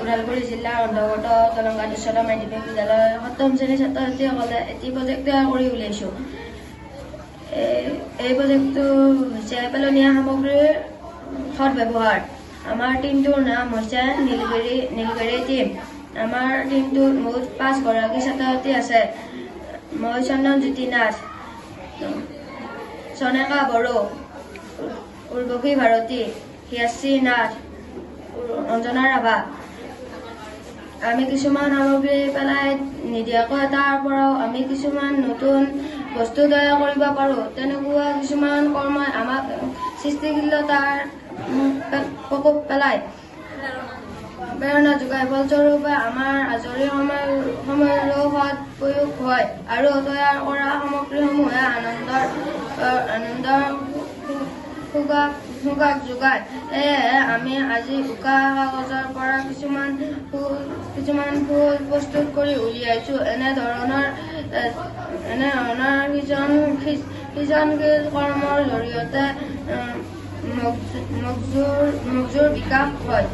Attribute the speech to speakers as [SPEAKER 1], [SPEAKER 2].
[SPEAKER 1] ওদালগুৰি জিলাৰ অন্তৰ্গত দলংগাত উচ্চতৰ মাধ্যমিক বিদ্যালয়ৰ ৭ম শ্ৰেণীৰ ছাত্ৰ ছাত্ৰীসকলে এটি প্ৰজেক্ট তৈয়াৰ কৰি উলিয়াইছোঁ। এই প্ৰজেক্টটো হৈছে পেলনীয়া সামগ্ৰীৰ সৎ ব্যৱহাৰ। আমাৰ টিমটোৰ নাম হৈছে নীলগিৰি টিম। আমাৰ টিমটোত মুঠ 5 গৰাকী ছাত্ৰ ছাত্ৰী আছে। মই চন্দনজ্যোতি নাথ, চনেকা বড়ো, উৰ্বশী ভাৰতী, হিয়াশ্ৰী নাথ, অঞ্জনা ৰাভা। আমি কিছুমান সামগ্ৰী পেলাই নিদিয়াকৈ তাৰ পৰাও আমি কিছুমান নতুন বস্তু তৈয়াৰ কৰিব পাৰোঁ। তেনেকুৱা কিছুমান কৰ্মই আমাক সৃষ্টিশীলতাৰ প্ৰকোপ পেলাই প্ৰেৰণা যোগায়। ফলস্বৰূপে আমাৰ আজৰি সময়ৰো সৎ প্ৰয়োগ হয় আৰু তৈয়াৰ কৰা সামগ্ৰীসমূহে আনন্দৰ সুগাক যোগায়। সেয়েহে আমি আজি উকা কাগজৰ পৰা কিছুমান ফুল প্ৰস্তুত কৰি উলিয়াইছোঁ। এনেধৰণৰ সৃজনশীল কৰ্মৰ জৰিয়তে মগজুৰ বিকাশ হয়।